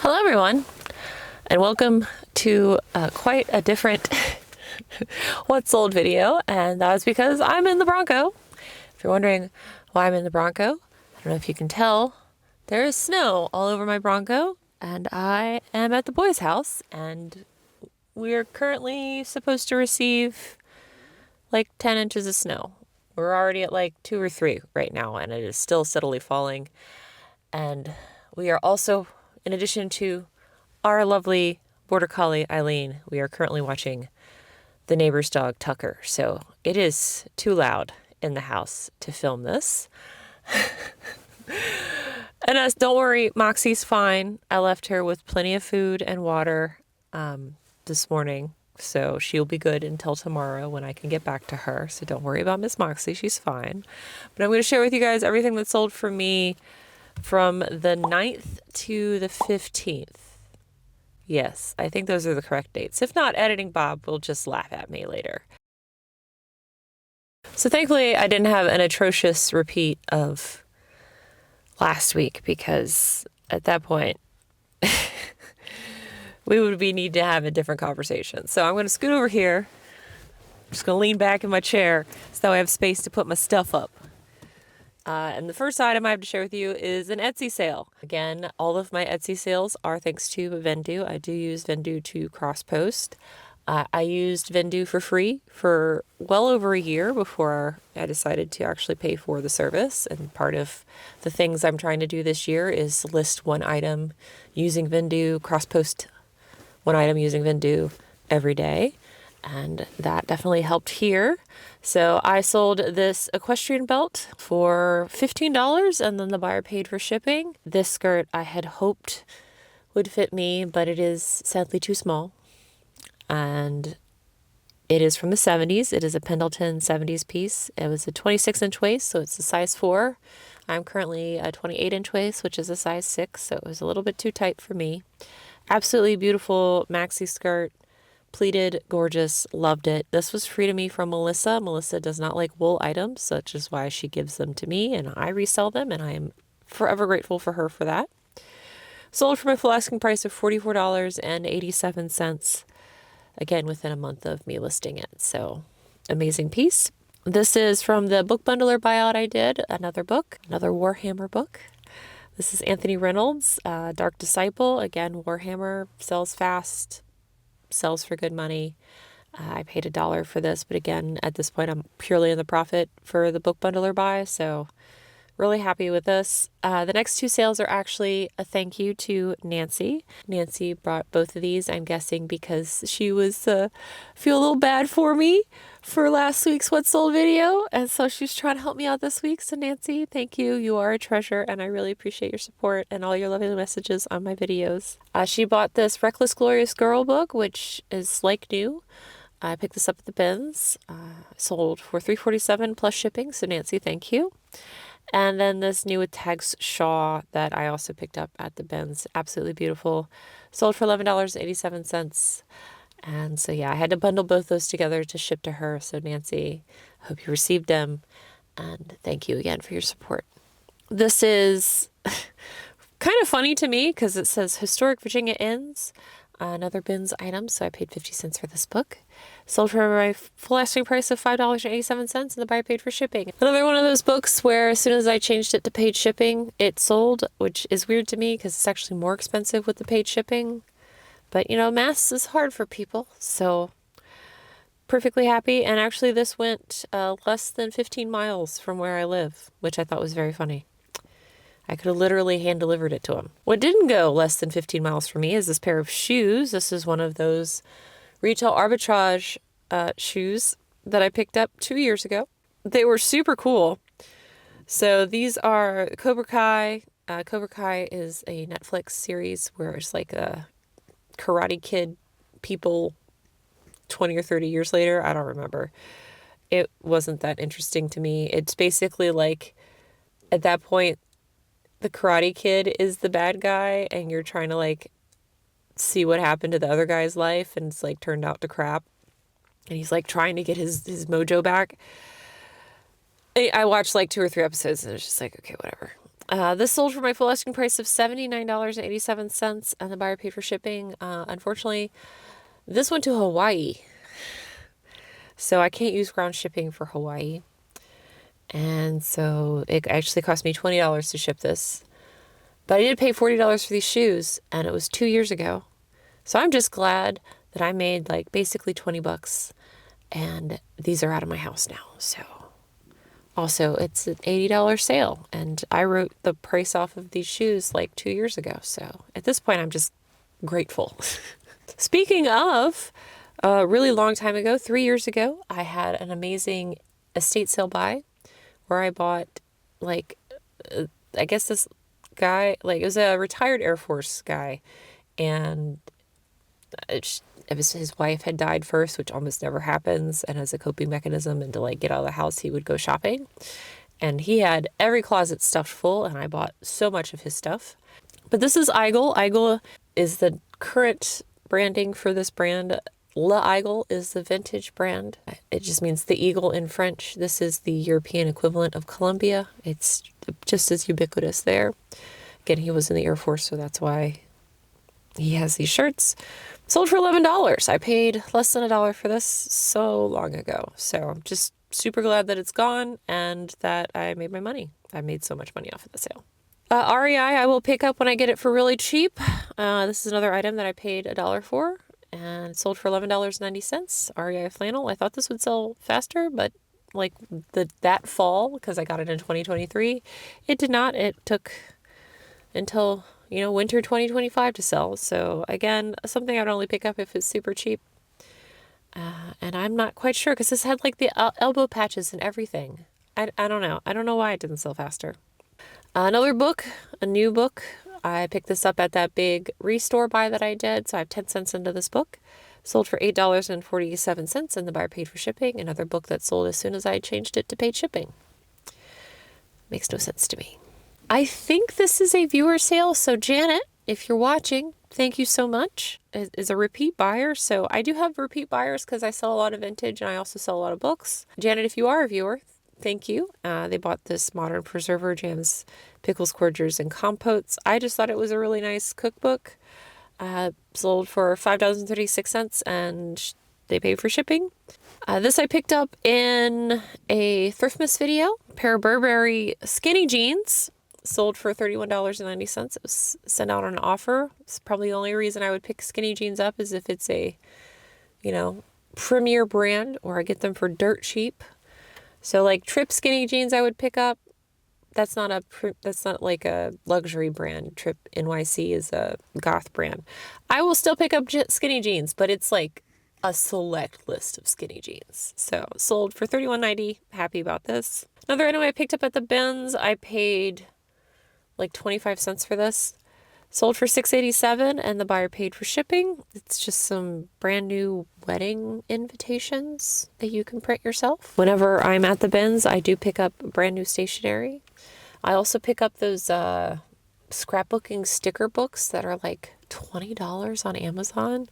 Hello everyone, and welcome to quite a different What Sold video, and that was because I'm in the Bronco. If you're wondering why I'm in the Bronco, I don't know if you can tell, there is snow all over my Bronco, and I am at the boys' house, and we're currently supposed to receive like 10 inches of snow. We're already at like 2 or 3 right now, and it is still steadily falling. And we are also, in addition to our lovely border collie Eileen, we are currently watching the neighbor's dog Tucker. So it is too loud in the house to film this. And don't worry, Moxie's fine. I left her with plenty of food and water this morning. So she'll be good until tomorrow when I can get back to her. So don't worry about Miss Moxie. She's fine. But I'm going to share with you guys everything that sold for me from the 9th to the 15th. Yes, I think those are the correct dates. If not, Editing Bob will just laugh at me later. So thankfully, I didn't have an atrocious repeat of last week, because at that point, we would need to have a different conversation. So I'm going to scoot over here. I'm just going to lean back in my chair so I have space to put my stuff up. And the first item I have to share with you is an Etsy sale. Again, all of my Etsy sales are thanks to Vendoo. I do use Vendoo to cross-post. I used Vendoo for free for well over a year before I decided to actually pay for the service. And part of the things I'm trying to do this year is list one item using Vendoo, cross-post one item using Vendoo every day. And that definitely helped here. So I sold this equestrian belt for $15, and then the buyer paid for shipping. This skirt I had hoped would fit me, but it is sadly too small. And it is from the 70s. It is a Pendleton 70s piece. It was a 26-inch waist, so it's a size 4. I'm currently a 28-inch waist, which is a size 6, so it was a little bit too tight for me. Absolutely beautiful maxi skirt. Pleated, gorgeous, loved it. This was free to me from Melissa. Melissa does not like wool items, such is why she gives them to me and I resell them, and I am forever grateful for her for that. Sold for my full asking price of $44.87. Again, within a month of me listing it. So, amazing piece. This is from the book bundler buyout I did. Another book, another Warhammer book. This is Anthony Reynolds, Dark Disciple. Again, Warhammer sells fast. Sells for good money. I paid $1 for this, but again, at this point, I'm purely in the profit for the book bundler buy, so really happy with this. The next 2 sales are actually a thank you to Nancy. Nancy brought both of these, I'm guessing, because she was feel a little bad for me for last week's What Sold video, and so she's trying to help me out this week. So Nancy, thank you. You are a treasure, and I really appreciate your support and all your lovely messages on my videos. She bought this Reckless Glorious Girl book, which is like new. I picked this up at the bins. Sold for $3.47 plus shipping, so Nancy, thank you. And then this new with Tags Shaw that I also picked up at the bins. Absolutely beautiful. Sold for $11.87. And so, yeah, I had to bundle both those together to ship to her. So, Nancy, I hope you received them. And thank you again for your support. This is kind of funny to me because it says Historic Virginia Inns. Another bins item. So I paid 50 cents for this book. Sold for my full asking price of $5.87, and the buyer paid for shipping. Another one of those books where as soon as I changed it to paid shipping, it sold, which is weird to me because it's actually more expensive with the paid shipping. But, you know, math is hard for people, so perfectly happy. And actually this went less than 15 miles from where I live, which I thought was very funny. I could have literally hand-delivered it to him. What didn't go less than 15 miles from me is this pair of shoes. This is one of those retail arbitrage shoes that I picked up 2 years ago. They were super cool. So these are Cobra Kai. Cobra Kai is a Netflix series where it's like a Karate Kid people 20 or 30 years later. I don't remember. It wasn't that interesting to me. It's basically like, at that point, the Karate Kid is the bad guy, and you're trying to like see what happened to the other guy's life, and it's like turned out to crap. And he's like trying to get his mojo back. I watched like 2 or 3 episodes, and it's just like, okay, whatever. This sold for my full asking price of $79.87, and the buyer paid for shipping. Unfortunately, this went to Hawaii, so I can't use ground shipping for Hawaii. And so it actually cost me $20 to ship this. But I did pay $40 for these shoes, and it was 2 years ago. So I'm just glad that I made like basically 20 bucks, and these are out of my house now. So also, it's an $80 sale, and I wrote the price off of these shoes like 2 years ago. So at this point, I'm just grateful. Speaking of a really long time ago, 3 years ago, I had an amazing estate sale buy where I bought like, I guess this guy, like it was a retired Air Force guy, and it was his wife had died first, which almost never happens. And as a coping mechanism and to like get out of the house, he would go shopping. And he had every closet stuffed full, and I bought so much of his stuff. But this is Eigel. Eigel is the current branding for this brand. La Eigel is the vintage brand. It just means the eagle in French. This is the European equivalent of Columbia. It's just as ubiquitous there. Again, he was in the Air Force, so that's why he has these shirts. Sold for $11. I paid less than $1 for this so long ago. So I'm just super glad that it's gone and that I made my money. I made so much money off of the sale. REI I will pick up when I get it for really cheap. This is another item that I paid $1 for, and it sold for $11.90. REI flannel. I thought this would sell faster, but like that fall, because I got it in 2023, it did not. It took until winter 2025 to sell. So again, something I'd only pick up if it's super cheap. And I'm not quite sure because this had like the elbow patches and everything. I don't know. I don't know why it didn't sell faster. Another book, a new book. I picked this up at that big restore buy that I did. So I have 10 cents into this book. Sold for $8.47, and the buyer paid for shipping. Another book that sold as soon as I changed it to paid shipping. Makes no sense to me. I think this is a viewer sale. So Janet, if you're watching, thank you so much. Is a repeat buyer. So I do have repeat buyers because I sell a lot of vintage and I also sell a lot of books. Janet, if you are a viewer, thank you. They bought this modern preserver, jams, pickles, cordials, and compotes. I just thought it was a really nice cookbook. Sold for $5.36, and they paid for shipping. This I picked up in a Thriftmas video. A pair of Burberry skinny jeans. Sold for $31.90. It was sent out on an offer. It's probably the only reason I would pick skinny jeans up is if it's a, premier brand, or I get them for dirt cheap. So like Trip skinny jeans I would pick up. That's not like a luxury brand. Trip NYC is a goth brand. I will still pick up skinny jeans, but it's like a select list of skinny jeans. So sold for $31.90. Happy about this. Another item I picked up at the bins. I paid like 25 cents for this. Sold for $6.87, and the buyer paid for shipping. It's just some brand new wedding invitations that you can print yourself. Whenever I'm at the bins, I do pick up brand new stationery. I also pick up those scrapbooking sticker books that are like $20 on Amazon.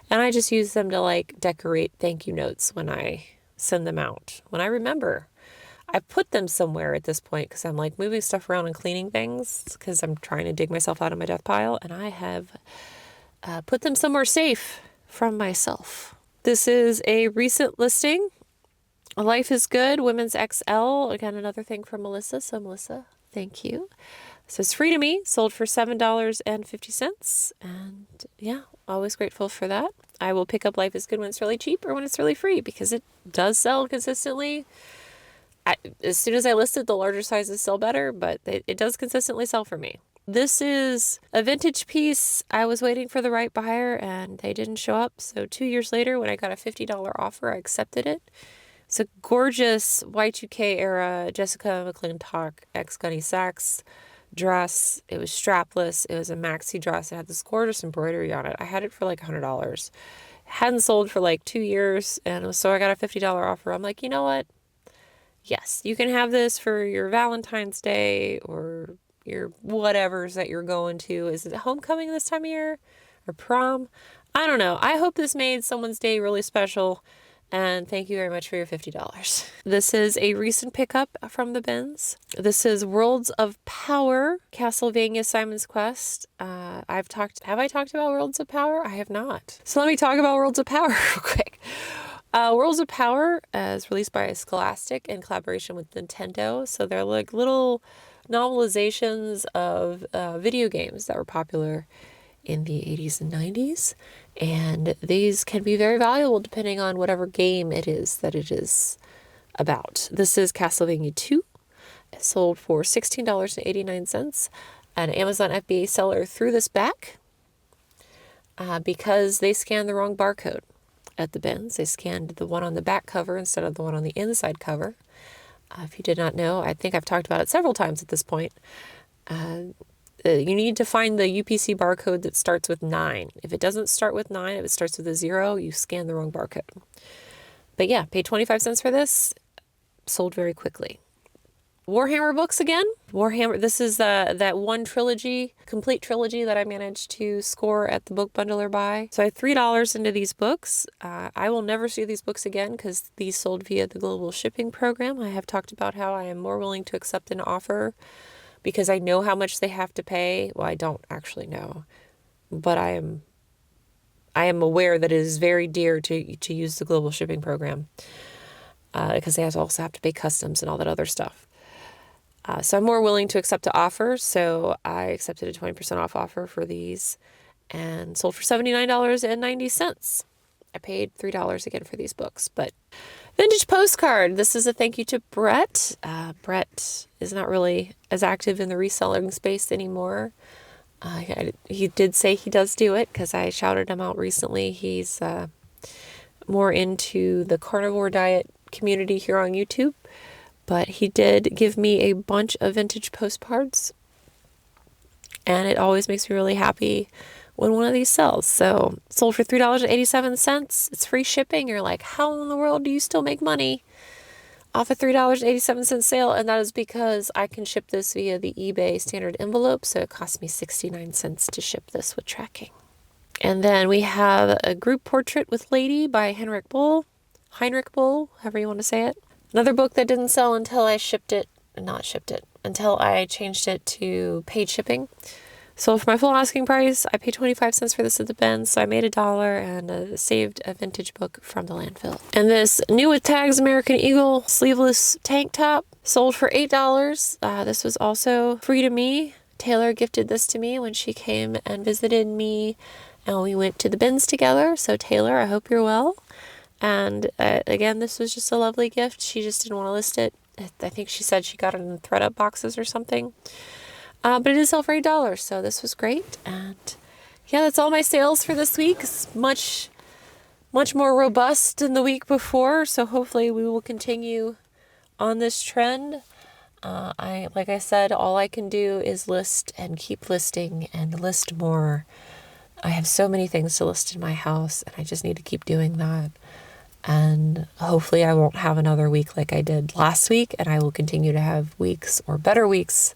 And I just use them to like decorate thank you notes when I send them out. When I remember, I put them somewhere at this point because I'm like moving stuff around and cleaning things because I'm trying to dig myself out of my death pile. And I have put them somewhere safe from myself. This is a recent listing. Life is Good, Women's XL. Again, another thing from Melissa. So Melissa, thank you. So it's free to me. Sold for $7.50. And yeah, always grateful for that. I will pick up Life is Good when it's really cheap or when it's really free because it does sell consistently. As soon as I list it, the larger sizes sell better, but it does consistently sell for me. This is a vintage piece. I was waiting for the right buyer and they didn't show up. So 2 years later, when I got a $50 offer, I accepted it. It's a gorgeous Y2K era Jessica McClintock x Gunny Sacks dress. It was strapless. It was a maxi dress. It had this gorgeous embroidery on it. I had it for like $100. Hadn't sold for like 2 years, and so I got a $50 offer. I'm like, you know what? Yes, you can have this for your Valentine's Day or your whatevers that you're going to. Is it homecoming this time of year or prom? I don't know. I hope this made someone's day really special. And thank you very much for your $50. This is a recent pickup from the bins. This is Worlds of Power, Castlevania Simon's Quest. Have I talked about Worlds of Power? I have not. So let me talk about Worlds of Power real quick. Worlds of Power is released by Scholastic in collaboration with Nintendo. So they're like little novelizations of video games that were popular in the 80s and 90s. And these can be very valuable depending on whatever game it is that it is about. This is Castlevania 2. It sold for $16.89. An Amazon FBA seller threw this back because they scanned the wrong barcode at the bins. They scanned the one on the back cover instead of the one on the inside cover. If you did not know, I think I've talked about it several times at this point. You need to find the UPC barcode that starts with 9. If it doesn't start with 9, if it starts with a 0, you scan the wrong barcode. But yeah, paid 25 cents for this. Sold very quickly. Warhammer books again. Warhammer, this is that one trilogy, complete trilogy that I managed to score at the book bundler buy. So I had $3 into these books. I will never see these books again because these sold via the global shipping program. I have talked about how I am more willing to accept an offer because I know how much they have to pay. Well, I don't actually know, but I am aware that it is very dear to use the global shipping program because they also have to pay customs and all that other stuff. So I'm more willing to accept the offer. So I accepted a 20% off offer for these and sold for $79.90. I paid $3 again for these books. But vintage postcard. This is a thank you to Brett. Brett is not really as active in the reselling space anymore. He did say he does do it because I shouted him out recently. He's more into the carnivore diet community here on YouTube. But he did give me a bunch of vintage postcards. And it always makes me really happy when one of these sells. So sold for $3.87. It's free shipping. You're like, how in the world do you still make money off a $3.87 sale? And that is because I can ship this via the eBay standard envelope. So it cost me 69 cents to ship this with tracking. And then we have a group portrait with Lady by Heinrich Bull, however you want to say it. Another book that didn't sell until I until I changed it to paid shipping. So for my full asking price, I paid 25 cents for this at the bin, so I made $1 and saved a vintage book from the landfill. And this new with tags American Eagle sleeveless tank top sold for $8. This was also free to me. Taylor gifted this to me when she came and visited me, and we went to the bins together. So Taylor, I hope you're well. And again, this was just a lovely gift. She just didn't want to list it. I think she said she got it in thread-up boxes or something. But it is sell for $8, so this was great. And yeah, that's all my sales for this week. It's much more robust than the week before. So hopefully we will continue on this trend. Like I said, all I can do is list and keep listing and list more. I have so many things to list in my house, and I just need to keep doing that. And hopefully I won't have another week like I did last week, and I will continue to have weeks or better weeks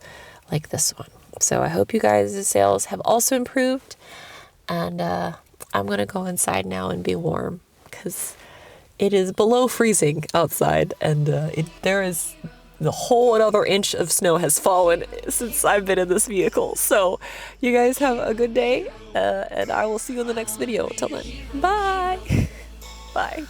like this one. So I hope you guys' sales have also improved, and I'm going to go inside now and be warm because it is below freezing outside, and there is the whole another inch of snow has fallen since I've been in this vehicle. So you guys have a good day, and I will see you in the next video. Until then, bye. Bye.